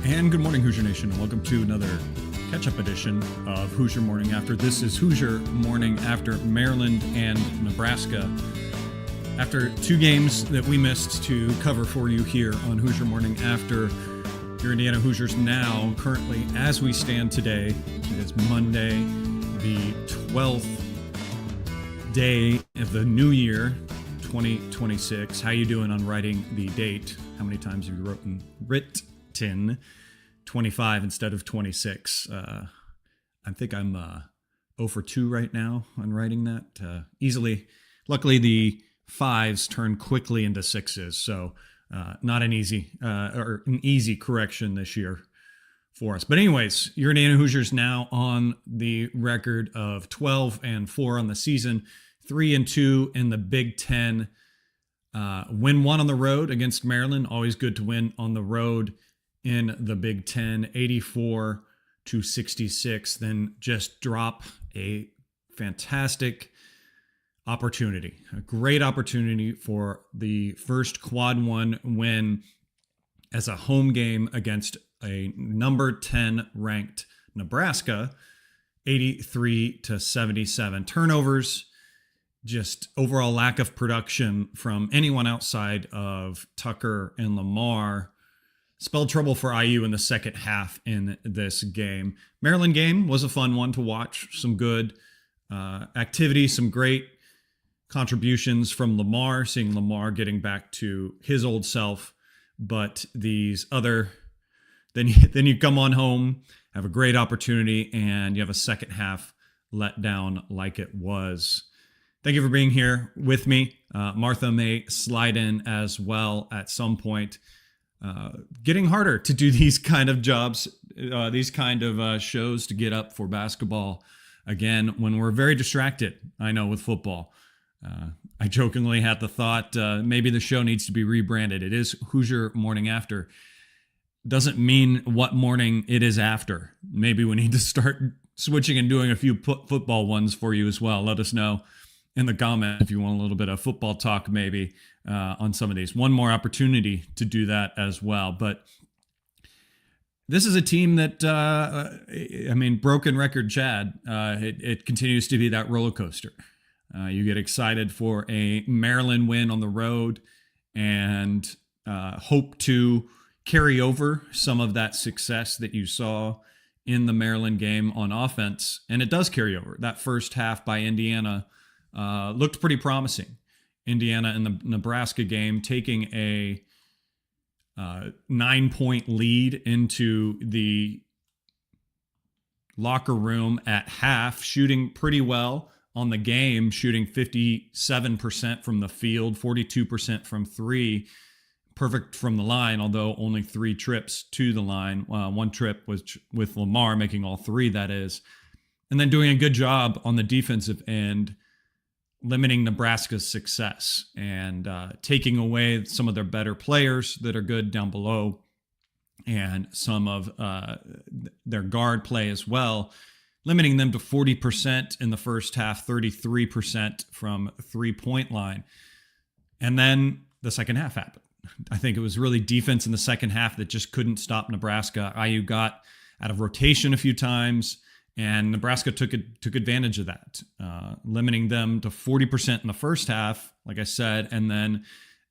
And good morning, Hoosier Nation, and welcome to another catch-up edition of Hoosier Morning After. This is Hoosier Morning After Maryland and Nebraska. After two games that we missed to cover for you here on Hoosier Morning After, your Indiana Hoosiers now, currently, as we stand today, it is Monday, the 12th day of the new year, 2026. How you doing on writing the date? How many times have you written 25 instead of 26? I think I'm 0 for 2 right now on writing that easily. Luckily, the 5s turn quickly into 6s, so not an easy correction this year for us. But anyways, your Indiana Hoosiers now on the record of 12-4 on the season, 3-2 in the Big Ten. Win one on the road against Maryland. Always good to win on the road in the Big Ten, 84-66. Then just drop a fantastic opportunity, a great opportunity for the first Quad 1 win as a home game against a number 10 ranked Nebraska, 83-77. Turnovers, just overall lack of production from anyone outside of Tucker and Lamar spelled trouble for IU in the second half in this game. Maryland game was a fun one to watch. Some good activity, some great contributions from Lamar, seeing Lamar getting back to his old self. But these other, then you come on home, have a great opportunity, and you have a second half let down like it was. Thank you for being here with me. Martha may slide in as well at some point. Getting harder to do these kind of jobs, these kind of shows to get up for basketball again when we're very distracted, I know, with football. I jokingly had the thought maybe the show needs to be rebranded. It is Hoosier Morning After. Doesn't mean what morning it is after. Maybe we need to start switching and doing a few football ones for you as well. Let us know in the comments if you want a little bit of football talk maybe on some of these. One more opportunity to do that as well. But this is a team that, broken record Chad, it continues to be that roller coaster. You get excited for a Maryland win on the road and hope to carry over some of that success that you saw in the Maryland game on offense. And it does carry over. That first half by Indiana looked pretty promising. Indiana in the Nebraska game taking a 9-point lead into the locker room at half, shooting pretty well on the game, shooting 57% from the field, 42% from three, perfect from the line, although only 3 trips to the line. One trip was with Lamar, making all 3, that is. And then doing a good job on the defensive end, limiting Nebraska's success and taking away some of their better players that are good down below and some of their guard play as well, limiting them to 40% in the first half, 33% from 3-point line. And then the second half happened. I think it was really defense in the second half that just couldn't stop Nebraska. IU got out of rotation a few times, and Nebraska took advantage of that, limiting them to 40% in the first half, like I said, and then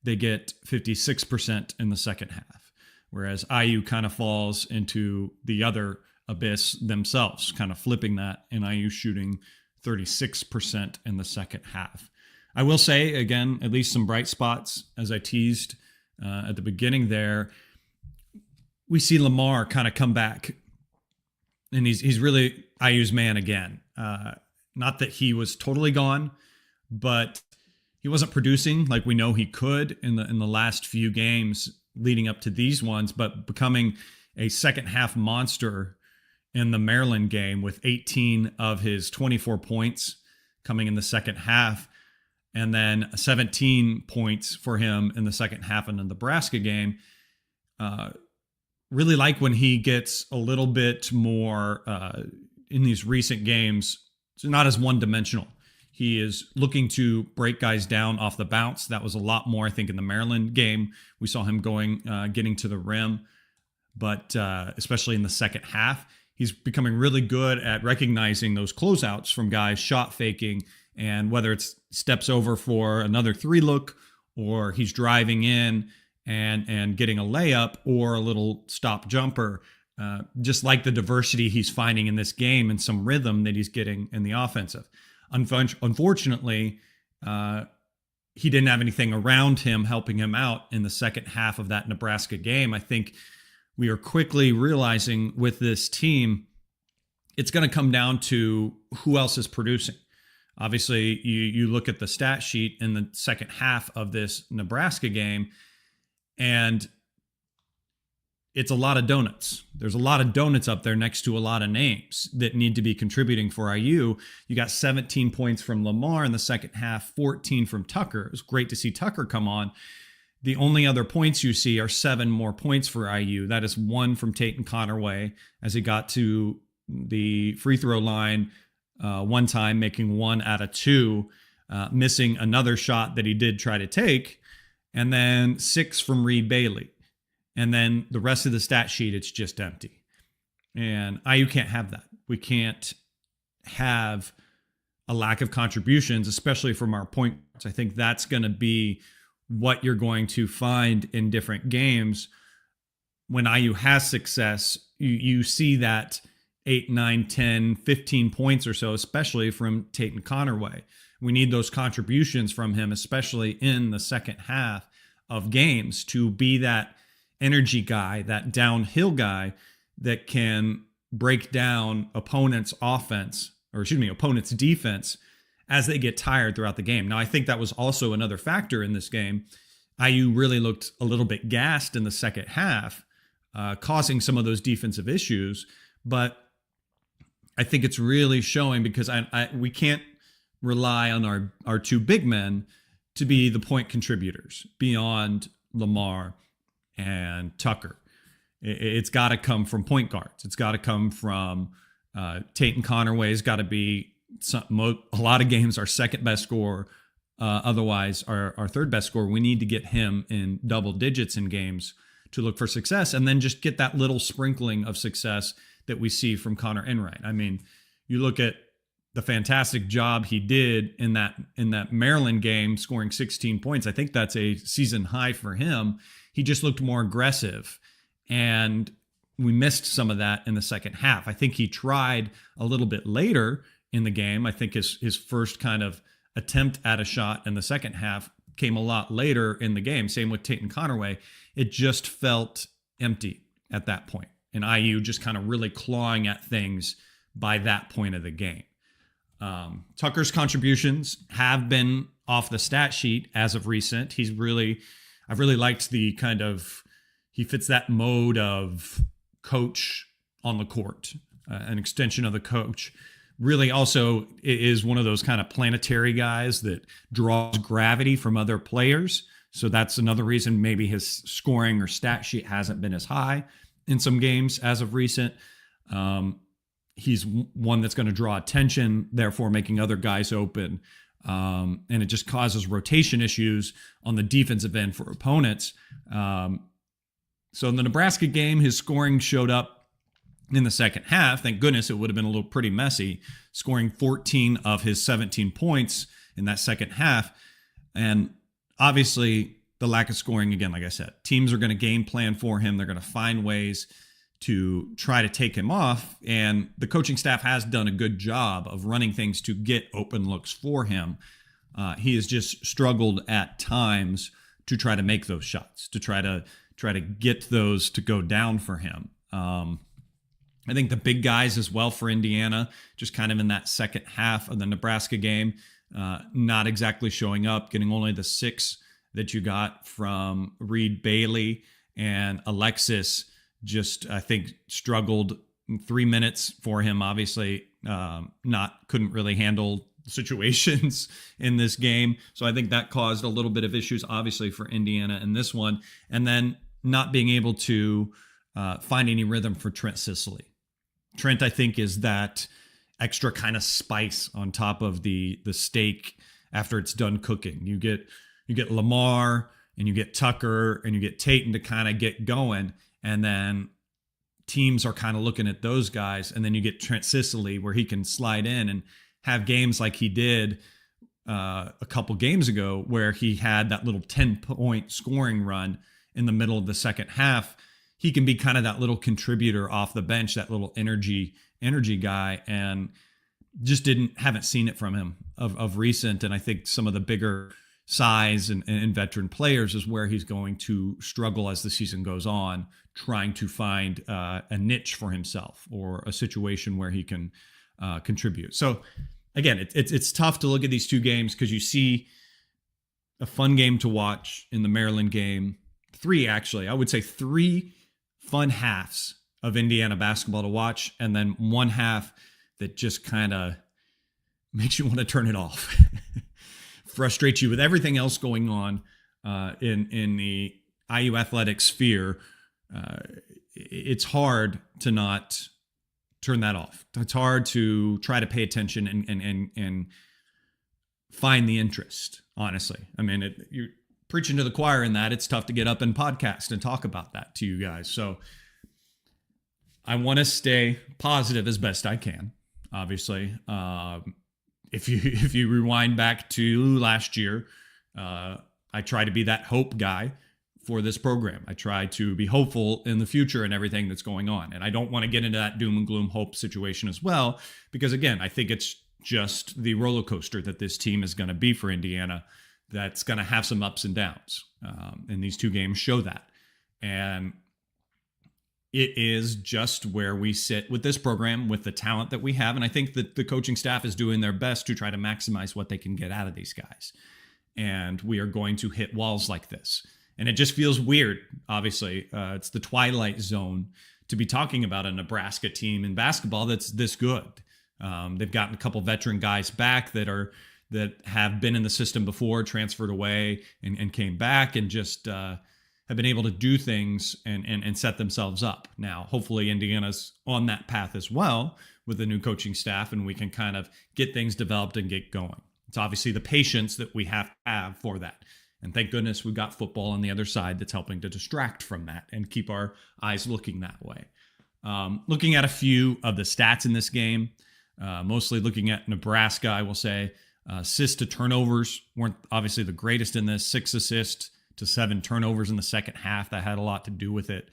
they get 56% in the second half, whereas IU kind of falls into the other abyss themselves, kind of flipping that, and IU shooting 36% in the second half. I will say, again, at least some bright spots, as I teased at the beginning there. We see Lamar kind of come back, and he's really IU's man again. Not that he was totally gone, but he wasn't producing like we know he could in the last few games leading up to these ones, but becoming a second half monster in the Maryland game with 18 of his 24 points coming in the second half, and then 17 points for him in the second half in the Nebraska game. Really like when he gets a little bit more in these recent games, it's not as one-dimensional. He is looking to break guys down off the bounce. That was a lot more, I think, in the Maryland game. We saw him getting to the rim. but especially in the second half, he's becoming really good at recognizing those closeouts from guys shot faking, and whether it's steps over for another 3-look, or he's driving in and getting a layup or a little stop jumper. Just like the diversity he's finding in this game and some rhythm that he's getting in the offensive. Unfortunately, he didn't have anything around him helping him out in the second half of that Nebraska game. I think we are quickly realizing with this team, it's going to come down to who else is producing. Obviously, you look at the stat sheet in the second half of this Nebraska game, and it's a lot of donuts. There's a lot of donuts up there next to a lot of names that need to be contributing for IU. You got 17 points from Lamar in the second half, 14 from Tucker. It was great to see Tucker come on. The only other points you see are 7 more points for IU. That is 1 from Tatum Connerway as he got to the free throw line one time, making 1 out of 2, missing another shot that he did try to take, and then 6 from Reed Bailey. And then the rest of the stat sheet, it's just empty. And IU can't have that. We can't have a lack of contributions, especially from our point guards. I think that's going to be what you're going to find in different games. When IU has success, you see that 8, 9, 10, 15 points or so, especially from Tatum Connerway. We need those contributions from him, especially in the second half of games, to be that energy guy, that downhill guy that can break down opponents' defense as they get tired throughout the game. Now, I think that was also another factor in this game. IU really looked a little bit gassed in the second half, causing some of those defensive issues. But I think it's really showing because we can't rely on our 2 big men to be the point contributors beyond Lamar and Tucker. It's got to come from point guards. It's got to come from Tatum Connerway's got to be a lot of games our second best scorer. Otherwise, our third best scorer. We need to get him in double digits in games to look for success, and then just get that little sprinkling of success that we see from Connor Enright. I mean, you look at the fantastic job he did in that Maryland game, scoring 16 points. I think that's a season high for him. He just looked more aggressive, and we missed some of that in the second half. I think he tried a little bit later in the game. I think his first kind of attempt at a shot in the second half came a lot later in the game. Same with Tatum Connerway. It just felt empty at that point, and IU just kind of really clawing at things by that point of the game. Tucker's contributions have been off the stat sheet as of recent. I've really liked the kind of, he fits that mode of coach on the court, an extension of the coach. Really also is one of those kind of planetary guys that draws gravity from other players. So that's another reason maybe his scoring or stat sheet hasn't been as high in some games as of recent. He's one that's going to draw attention, therefore making other guys open. And it just causes rotation issues on the defensive end for opponents. So in the Nebraska game, his scoring showed up in the second half. Thank goodness, it would have been a little pretty messy, scoring 14 of his 17 points in that second half. And obviously the lack of scoring, again, like I said, teams are going to game plan for him. They're going to find ways to try to take him off. And the coaching staff has done a good job of running things to get open looks for him. He has just struggled at times to try to make those shots, to try to get those to go down for him. I think the big guys as well for Indiana, just kind of in that second half of the Nebraska game, not exactly showing up, getting only the 6 that you got from Reed Bailey, and Alexis just, I think, struggled 3 minutes for him. Obviously, couldn't really handle situations in this game. So I think that caused a little bit of issues, obviously, for Indiana in this one. And then not being able to find any rhythm for Trent Sicily. Trent, I think, is that extra kind of spice on top of the steak after it's done cooking. You get Lamar and you get Tucker and you get Tatum to kind of get going. And then teams are kind of looking at those guys. And then you get Trent Sicily, where he can slide in and have games like he did a couple games ago, where he had that little 10-point scoring run in the middle of the second half. He can be kind of that little contributor off the bench, that little energy guy, and just haven't seen it from him of recent. And I think some of the bigger size and veteran players is where he's going to struggle as the season goes on, trying to find a niche for himself or a situation where he can contribute. So again, it's tough to look at these two games because you see a fun game to watch in the Maryland game. I would say three fun halves of Indiana basketball to watch, and then one half that just kind of makes you want to turn it off. Frustrates you with everything else going on in the IU athletic sphere. It's hard to not turn that off. It's hard to try to pay attention and find the interest, honestly. I mean, you're preaching to the choir in that. It's tough to get up and podcast and talk about that to you guys. So I want to stay positive as best I can, obviously. If you rewind back to last year, I try to be that hope guy for this program. I try to be hopeful in the future and everything that's going on. And I don't want to get into that doom and gloom hope situation as well, because again, I think it's just the roller coaster that this team is going to be for Indiana. That's going to have some ups and downs. And these two games show that. And it is just where we sit with this program, with the talent that we have. And I think that the coaching staff is doing their best to try to maximize what they can get out of these guys. And we are going to hit walls like this. And it just feels weird, obviously. It's the twilight zone to be talking about a Nebraska team in basketball that's this good. They've gotten a couple veteran guys back that have been in the system before, transferred away and came back, and just have been able to do things and set themselves up. Now, hopefully Indiana's on that path as well with the new coaching staff, and we can kind of get things developed and get going. It's obviously the patience that we have to have for that. And thank goodness we've got football on the other side that's helping to distract from that and keep our eyes looking that way. Looking at a few of the stats in this game, mostly looking at Nebraska, I will say assists to turnovers weren't obviously the greatest in this. 6 assists to 7 turnovers in the second half. That had a lot to do with it.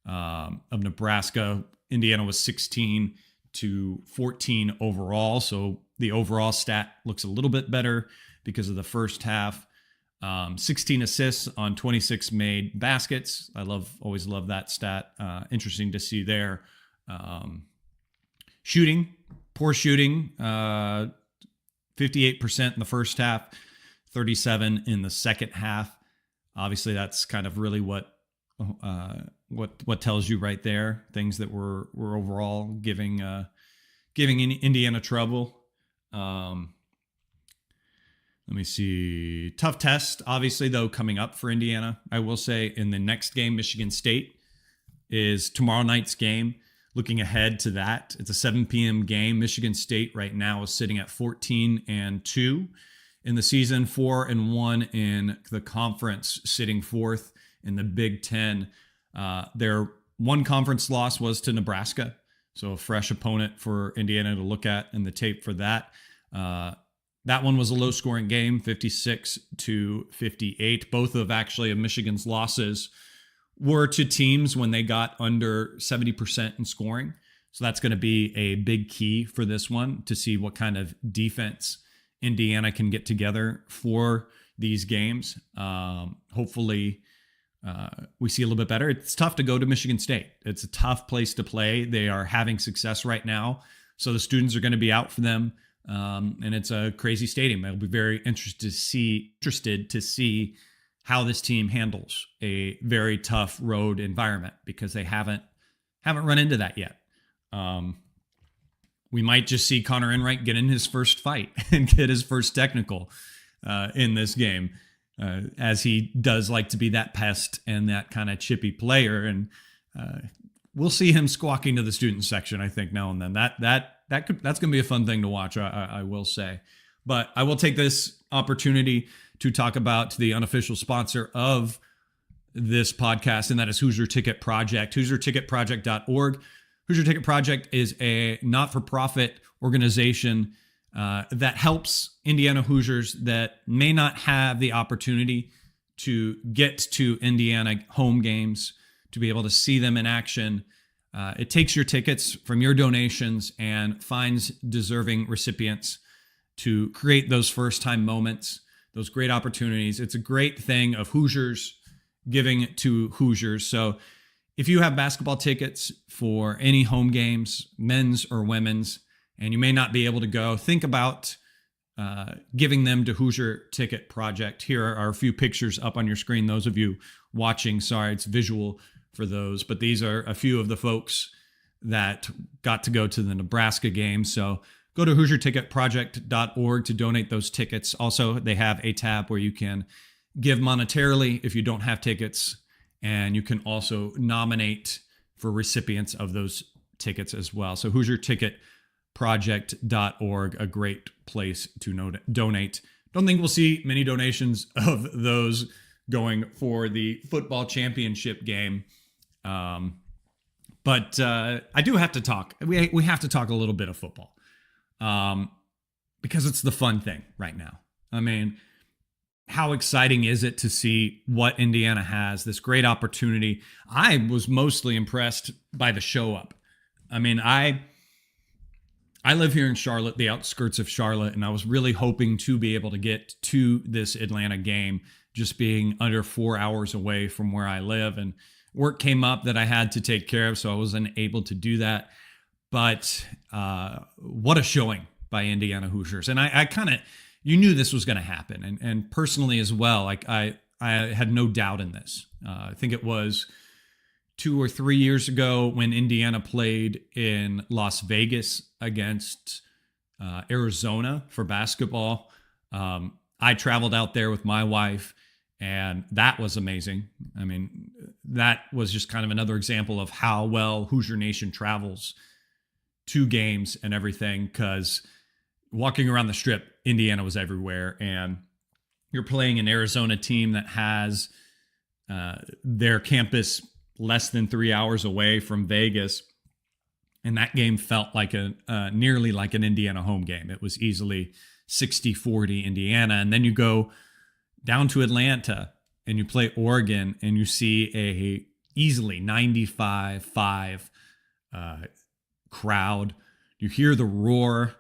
Of Nebraska, Indiana was 16 to 14 overall. So the overall stat looks a little bit better because of the first half. 16 assists on 26 made baskets. Always love that stat. Interesting to see there. Poor shooting, 58% in the first half, 37 in the second half. Obviously, that's kind of really what tells you right there. Things that were overall giving Indiana trouble. Let me see. Tough test, obviously, though, coming up for Indiana. I will say in the next game, Michigan State is tomorrow night's game. Looking ahead to that, it's a 7 p.m. game. Michigan State right now is sitting at 14-2 in the season, 4-1 in the conference, sitting fourth in the Big Ten. Their one conference loss was to Nebraska, so a fresh opponent for Indiana to look at in the tape for that. That one was a low-scoring game, 56-58. Both of Michigan's losses were to teams when they got under 70% in scoring. So that's going to be a big key for this one, to see what kind of defense Indiana can get together for these games. Hopefully we see a little bit better. It's tough to go to Michigan State. It's a tough place to play. They are having success right now, so the students are going to be out for them. And it's a crazy stadium. I'll be very interested to see how this team handles a very tough road environment, because they haven't run into that yet. We might just see Connor Enright get in his first fight and get his first technical in this game, as he does like to be that pest and that kind of chippy player. And we'll see him squawking to the student section, I think, now and then. That's going to be a fun thing to watch, I will say. But I will take this opportunity to talk about the unofficial sponsor of this podcast, and that is Hoosier Ticket Project, HoosierTicketProject.org. Hoosier Ticket Project is a not-for-profit organization that helps Indiana Hoosiers that may not have the opportunity to get to Indiana home games, to be able to see them in action. It takes your tickets from your donations and finds deserving recipients to create those first-time moments, those great opportunities. It's a great thing of Hoosiers giving to Hoosiers. So if you have basketball tickets for any home games, men's or women's, and you may not be able to go, think about giving them to Hoosier Ticket Project. Here are a few pictures up on your screen. Those of you watching, sorry, it's visual for those, but these are a few of the folks that got to go to the Nebraska game. So go to HoosierTicketProject.org to donate those tickets. Also, they have a tab where you can give monetarily if you don't have tickets, and you can also nominate for recipients of those tickets as well. So HoosierTicketProject.org, a great place to donate. Don't think we'll see many donations of those going for the football championship game. But I do have to talk. We have to talk a little bit of football because it's the fun thing right now. I mean, how exciting is it to see what Indiana has, this great opportunity? I was mostly impressed by the show up. I mean, I live here in Charlotte, the outskirts of Charlotte, and I was really hoping to be able to get to this Atlanta game, just being under 4 hours away from where I live. And work came up that I had to take care of, so I wasn't able to do that. But what a showing by Indiana Hoosiers. And I kind of, you knew this was going to happen. And personally as well, like I had no doubt in this. I think it was 2 or 3 years ago when Indiana played in Las Vegas against Arizona for basketball. I traveled out there with my wife, and that was amazing. I mean, that was just kind of another example of how well Hoosier Nation travels to games and everything, because walking around the Strip, Indiana was everywhere, and you're playing an Arizona team that has their campus less than 3 hours away from Vegas, and that game felt like nearly like an Indiana home game. It was easily 60-40 Indiana, and then you go down to Atlanta and you play Oregon and you see a easily 95-5 crowd. You hear the roar,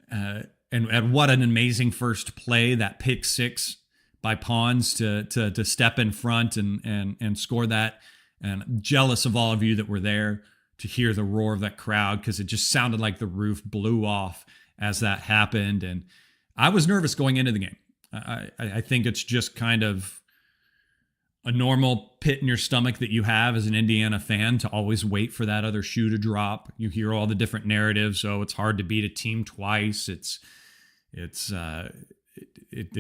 and what an amazing first play, that pick six by Pons to step in front and score that. And I'm jealous of all of you that were there to hear the roar of that crowd, because it just sounded like the roof blew off as that happened. And I was nervous going into the game. I think it's just kind of a normal pit in your stomach that you have as an Indiana fan to always wait for that other shoe to drop. You hear all the different narratives. Oh, it's hard to beat a team twice. It's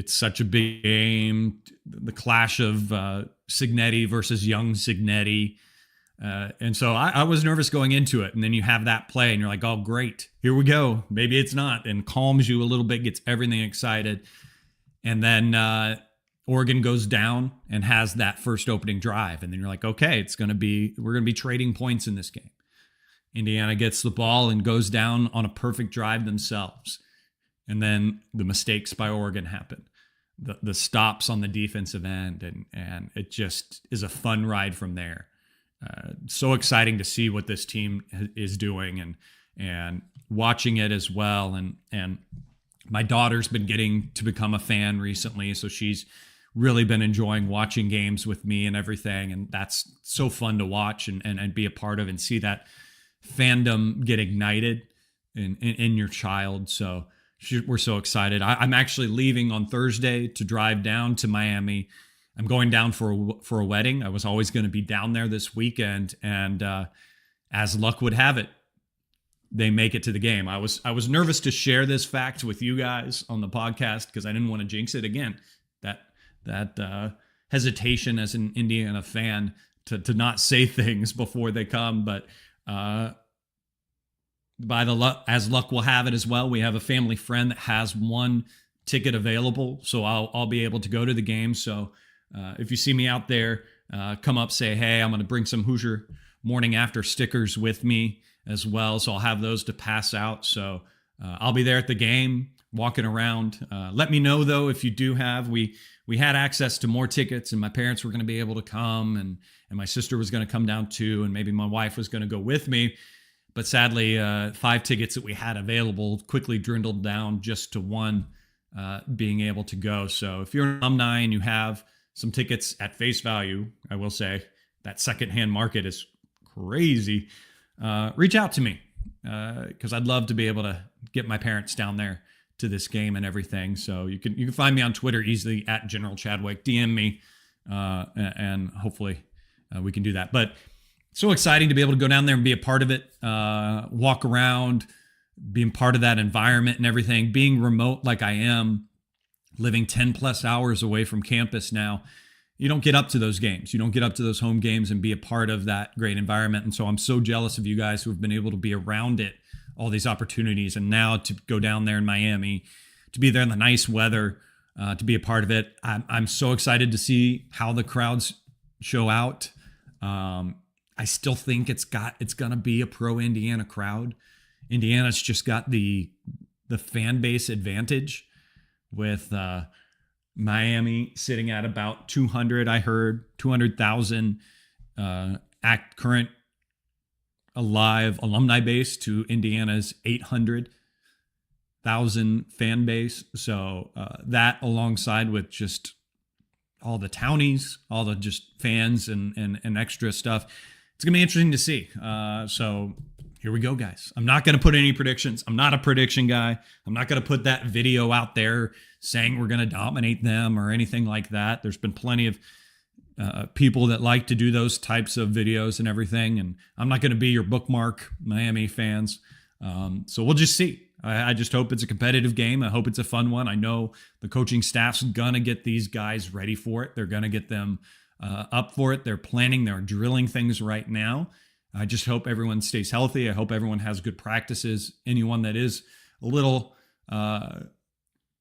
such a big game. The clash of Signetti versus young Signetti. And so I was nervous going into it. And then you have that play and you're like, oh, great. Here we go. Maybe it's not. And calms you a little bit, gets everything excited. And then Oregon goes down and has that first opening drive. And then you're like, okay, we're going to be trading points in this game. Indiana gets the ball and goes down on a perfect drive themselves. And then the mistakes by Oregon happen. The stops on the defensive end. And it just is a fun ride from there. So exciting to see what this team is doing and watching it as well. And my daughter's been getting to become a fan recently, so she's really been enjoying watching games with me and everything. And that's so fun to watch and be a part of and see that fandom get ignited in your child. So we're so excited. I'm actually leaving on Thursday to drive down to Miami. I'm going down for a wedding. I was always going to be down there this weekend, and as luck would have it, they make it to the game. I was nervous to share this fact with you guys on the podcast because I didn't want to jinx it again. That hesitation as an Indiana fan to not say things before they come, but as luck will have it as well, we have a family friend that has one ticket available, so I'll be able to go to the game. So if you see me out there, come up, say, hey, I'm going to bring some Hoosier morning after stickers with me as well. So I'll have those to pass out. So I'll be there at the game, walking around. Let me know, though, if you do have. We had access to more tickets, and my parents were going to be able to come, and my sister was going to come down too, and maybe my wife was going to go with me. But sadly, 5 tickets that we had available quickly dwindled down just to 1 being able to go. So if you're an alumni and you have some tickets at face value, I will say that secondhand market is crazy. Reach out to me because I'd love to be able to get my parents down there to this game and everything. So you can find me on Twitter easily at General Chadwick. DM me and hopefully we can do that. But so exciting to be able to go down there and be a part of it, walk around, being part of that environment and everything, being remote like I am, living 10 plus hours away from campus now. You don't get up to those games. You don't get up to those home games and be a part of that great environment. And so I'm so jealous of you guys who have been able to be around it, all these opportunities. And now to go down there in Miami, to be there in the nice weather, to be a part of it. I'm so excited to see how the crowds show out. I still think it's going to be a pro Indiana crowd. Indiana's just got the fan base advantage with Miami sitting at about 200. I heard 200,000 current alive alumni base to Indiana's 800,000 fan base. So that alongside with just all the townies, all the just fans and extra stuff, it's going to be interesting to see. So here we go, guys. I'm not going to put any predictions. I'm not a prediction guy. I'm not going to put that video out there saying we're going to dominate them or anything like that. There's been plenty of people that like to do those types of videos and everything. And I'm not going to be your bookmark, Miami fans. So we'll just see. I just hope it's a competitive game. I hope it's a fun one. I know the coaching staff's going to get these guys ready for it. They're going to get them up for it. They're planning, they're drilling things right now. I just hope everyone stays healthy. I hope everyone has good practices. Anyone that is a little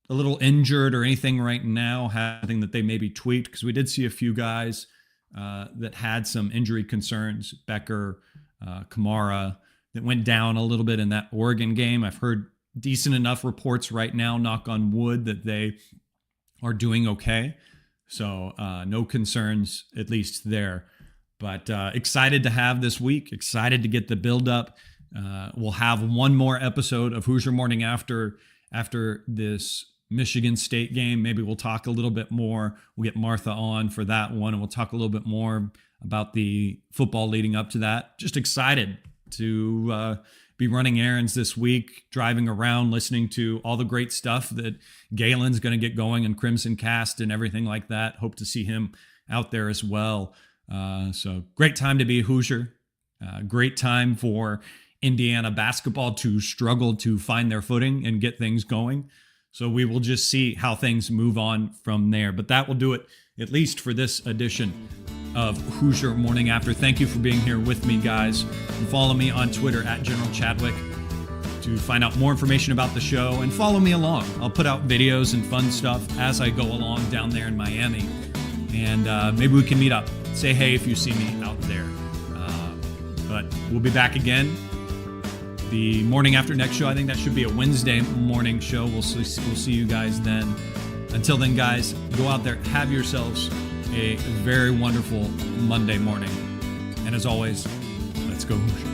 injured or anything right now, having that they maybe tweaked, because we did see a few guys that had some injury concerns, Becker, Kamara, that went down a little bit in that Oregon game. I've heard decent enough reports right now, knock on wood, that they are doing okay. So no concerns, at least there. But excited to have this week, excited to get the build up. We'll have one more episode of Hoosier Morning after this Michigan State game. Maybe we'll talk a little bit more. We'll get Martha on for that one, and we'll talk a little bit more about the football leading up to that. Just excited to be running errands this week, driving around, listening to all the great stuff that Galen's going to get going and Crimson Cast and everything like that. Hope to see him out there as well. So great time to be a Hoosier. Great time for Indiana basketball to struggle to find their footing and get things going. So we will just see how things move on from there. But that will do it, at least for this edition of Hoosier Morning After. Thank you for being here with me, guys. And follow me on Twitter at General Chadwick to find out more information about the show, and follow me along. I'll put out videos and fun stuff as I go along down there in Miami. And maybe we can meet up. Say hey if you see me out there. But we'll be back again the morning after next show. I think that should be a Wednesday morning show. We'll see you guys then. Until then, guys, go out there, have yourselves a very wonderful Monday morning. And as always, let's go Hoosiers.